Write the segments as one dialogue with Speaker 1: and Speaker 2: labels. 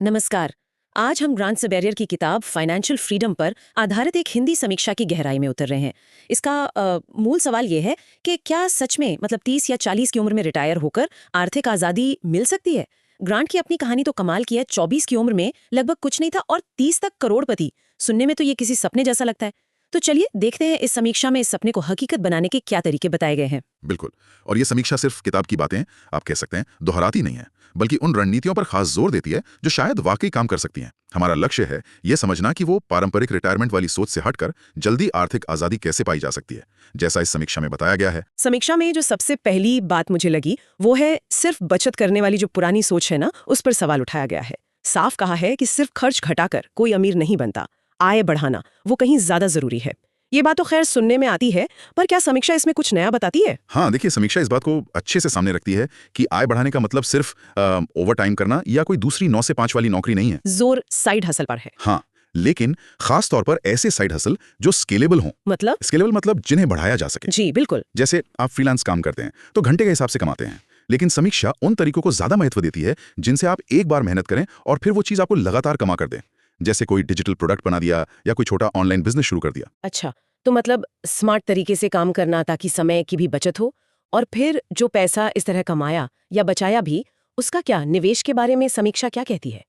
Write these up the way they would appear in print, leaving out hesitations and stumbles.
Speaker 1: नमस्कार। आज हम ग्रांट सेबेरियर की किताब फाइनेंशियल फ्रीडम पर आधारित एक हिंदी समीक्षा की गहराई में उतर रहे हैं। इसका मूल सवाल ये है कि क्या सच में मतलब 30 या 40 की उम्र में रिटायर होकर आर्थिक आज़ादी मिल सकती है। ग्रांट की अपनी कहानी तो कमाल की है। 24 की उम्र में लगभग कुछ नहीं था और 30 तक करोड़पति। सुनने में तो ये किसी सपने जैसा लगता है। तो चलिए देखते हैं इस समीक्षा में इस सपने को हकीकत बनाने के क्या तरीके बताए गए हैं।
Speaker 2: बिल्कुल। और ये समीक्षा सिर्फ किताब की बातें आप कह सकते हैं दोहराती नहीं है, बल्कि उन रणनीतियों पर खास जोर देती है जो शायद वाकई काम कर सकती हैं। हमारा लक्ष्य है ये समझना कि वो पारंपरिक रिटायरमेंट वाली सोच से हटकर जल्दी आर्थिक आज़ादी कैसे पाई जा सकती है, जैसा इस समीक्षा में बताया गया है।
Speaker 1: समीक्षा में जो सबसे पहली बात मुझे लगी वो है सिर्फ बचत करने वाली जो पुरानी सोच है ना, उस पर सवाल उठाया गया है। साफ कहा है कि सिर्फ खर्च घटाकर कोई अमीर नहीं बनता, आय बढ़ाना वो कहीं ज्यादा जरूरी है। ये बात तो खैर सुनने में आती है, पर क्या समीक्षा इसमें कुछ नया बताती है?
Speaker 2: हाँ, देखिए, समीक्षा इस बात को अच्छे से सामने रखती है कि आय बढ़ाने का मतलब सिर्फ ओवर टाइम करना या कोई दूसरी 9 से 5 वाली नौकरी नहीं है।
Speaker 1: जोर साइड हसल पर है।
Speaker 2: हाँ, लेकिन खास तौर पर ऐसे साइड हसल जो स्केलेबल हों।
Speaker 1: मतलब?
Speaker 2: स्केलेबल मतलब जिन्हें बढ़ाया जा सके।
Speaker 1: जी बिल्कुल।
Speaker 2: जैसे आप फ्रीलांस काम करते हैं तो घंटे के हिसाब से कमाते हैं, लेकिन समीक्षा उन तरीकों को ज्यादा महत्व देती है जिनसे आप एक बार मेहनत करें और फिर वो चीज आपको लगातार कमा कर दे। जैसे कोई डिजिटल प्रोडक्ट बना दिया या कोई छोटा ऑनलाइन बिजनेस शुरू कर दिया।
Speaker 1: अच्छा, तो मतलब स्मार्ट तरीके से काम करना ताकि समय की भी बचत हो। और फिर जो पैसा इस तरह कमाया या बचाया भी, उसका क्या निवेश के बारे में समीक्षा क्या कहती है?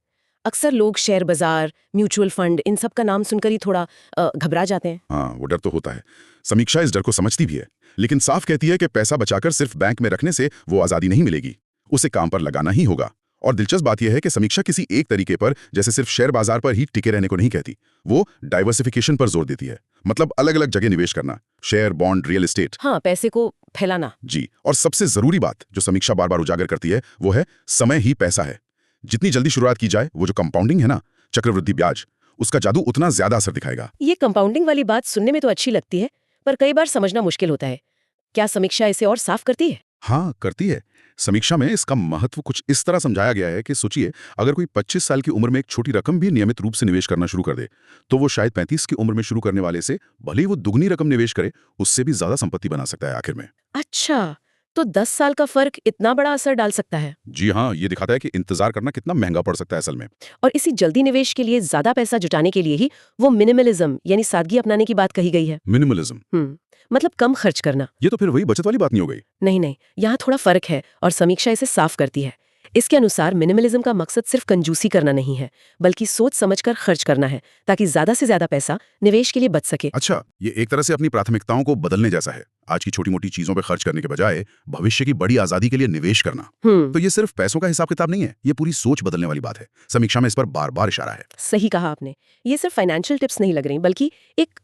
Speaker 1: अक्सर लोग शेयर बाजार, म्यूचुअल फंड इन सब का नाम सुनकर ही थोड़ा घबरा जाते हैं।
Speaker 2: हाँ, वो डर तो होता है। समीक्षा इस डर को समझती भी है, लेकिन साफ कहती है कि पैसा बचाकर सिर्फ बैंक में रखने से वो आज़ादी नहीं मिलेगी, उसे काम पर लगाना ही होगा। और दिलचस्प बात यह है कि समीक्षा किसी एक तरीके पर, जैसे सिर्फ शेयर बाजार पर ही टिके रहने को नहीं कहती। वो डाइवर्सिफिकेशन पर जोर देती है, मतलब अलग अलग जगह निवेश करना, शेयर, बॉन्ड, रियल एस्टेट।
Speaker 1: हाँ, पैसे को फैलाना।
Speaker 2: जी, और सबसे जरूरी बात जो समीक्षा बार बार उजागर करती है वो है समय ही पैसा है। जितनी जल्दी शुरुआत की जाए, वो जो कंपाउंडिंग है ना, चक्रवृद्धि ब्याज, उसका जादू उतना ज्यादा असर दिखाएगा।
Speaker 1: ये कंपाउंडिंग वाली बात सुनने में तो अच्छी लगती है, पर कई बार समझना मुश्किल होता है। क्या समीक्षा इसे और साफ करती है?
Speaker 2: हाँ, करती है। समीक्षा में इसका महत्व कुछ इस तरह समझाया गया है कि सोचिए, अगर कोई 25 साल की उम्र में एक छोटी रकम भी नियमित रूप से निवेश करना शुरू कर दे, तो वो शायद 35 की उम्र में शुरू करने वाले से भले ही वो दुगनी रकम निवेश करे, उससे भी ज्यादा संपत्ति बना सकता है आखिर में।
Speaker 1: अच्छा, तो 10 साल का फर्क इतना बड़ा असर डाल सकता है।
Speaker 2: जी हाँ, ये दिखाता है कि इंतजार करना कितना महंगा पड़ सकता है असल में।
Speaker 1: और इसी जल्दी निवेश के लिए ज्यादा पैसा जुटाने के लिए ही वो मिनिमलिज्म यानी सादगी अपनाने की बात कही गई है।
Speaker 2: मिनिमलिज्म।
Speaker 1: मतलब कम खर्च करना।
Speaker 2: ये तो फिर वही बचत वाली बात नहीं हो गई।
Speaker 1: नहीं नहीं, यहाँ थोड़ा फर्क है और समीक्षा इसे साफ करती है। इसके अनुसार मिनिमलिज्म का मकसद सिर्फ कंजूसी करना नहीं है, बल्कि सोच समझकर खर्च करना है, ताकि ज्यादा से ज्यादा पैसा निवेश के लिए बच सके।
Speaker 2: अच्छा, ये एक तरह से अपनी प्राथमिकताओं को बदलने जैसा है। आज की छोटी मोटी चीजों पर खर्च करने के बजाय भविष्य की बड़ी आजादी के लिए निवेश करना। तो ये सिर्फ पैसों का हिसाब किताब नहीं है, ये पूरी सोच बदलने वाली बात है। समीक्षा में इस पर बार बार इशारा है।
Speaker 1: सही कहा आपने। ये सिर्फ फाइनेंशियल टिप्स नहीं लग रही, बल्कि एक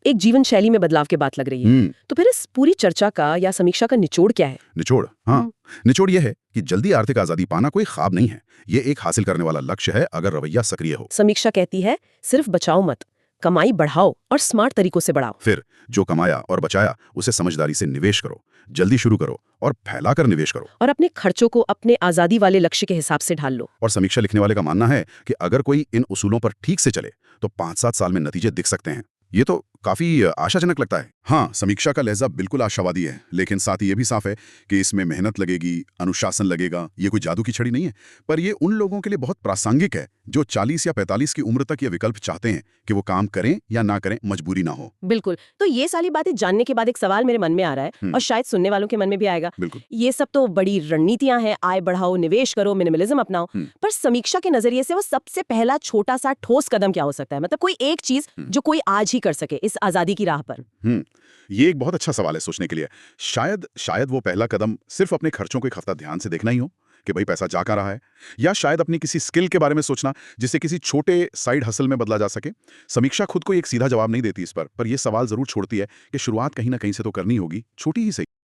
Speaker 1: एक जीवन शैली में बदलाव की बात लग रही है। तो फिर इस पूरी चर्चा का या समीक्षा का निचोड़ क्या है?
Speaker 2: निचोड़, हाँ, निचोड़ यह है कि जल्दी आर्थिक आजादी पाना कोई ख्वाब नहीं है, ये एक हासिल करने वाला लक्ष्य है अगर रवैया सक्रिय हो।
Speaker 1: समीक्षा कहती है सिर्फ बचाओ मत, कमाई बढ़ाओ और स्मार्ट तरीकों से बढ़ाओ।
Speaker 2: फिर जो कमाया और बचाया उसे समझदारी से निवेश करो, जल्दी शुरू करो और फैलाकर निवेश करो।
Speaker 1: और अपने खर्चों को अपने आजादी वाले लक्ष्य के हिसाब से ढाल लो।
Speaker 2: और समीक्षा लिखने वाले का मानना है कि अगर कोई इन उसूलों पर ठीक से चले तो 5-7 साल में नतीजे दिख सकते हैं। ये तो काफी आशाजनक लगता है। हाँ, समीक्षा का लहजा बिल्कुल आशावादी है, लेकिन साथ ही ये भी साफ है कि इसमें मेहनत लगेगी, अनुशासन लगेगा। ये कोई जादू की छड़ी नहीं है, पर ये उन लोगों के लिए बहुत प्रासंगिक है जो 40 या 45 की उम्र तक ये विकल्प चाहते हैं कि वो काम करें या ना करें, मजबूरी ना हो।
Speaker 1: बिल्कुल। तो ये सारी बातें जानने के बाद एक सवाल मेरे मन में आ रहा है और शायद सुनने वालों के मन में भी आएगा।
Speaker 2: बिल्कुल।
Speaker 1: ये सब तो बड़ी रणनीतियां हैं, आय बढ़ाओ, निवेश करो, मिनिमलिज्म अपनाओ, पर समीक्षा के नजरिए से वो सबसे पहला छोटा सा ठोस कदम क्या हो सकता है? मतलब कोई एक चीज जो कोई आज ही कर सके इस आजादी की राह पर।
Speaker 2: ये एक बहुत अच्छा सवाल है सोचने के लिए। शायद वो पहला कदम सिर्फ अपने खर्चों को एक हफ्ता ध्यान से देखना ही हो कि भाई पैसा जा कहाँ रहा है, या शायद अपनी किसी स्किल के बारे में सोचना जिसे किसी छोटे साइड हसल में बदला जा सके। समीक्षा खुद को एक सीधा जवाब नहीं देती इस पर यह सवाल जरूर छोड़ती है कि शुरुआत कहीं ना कहीं से तो करनी होगी, छोटी ही सही।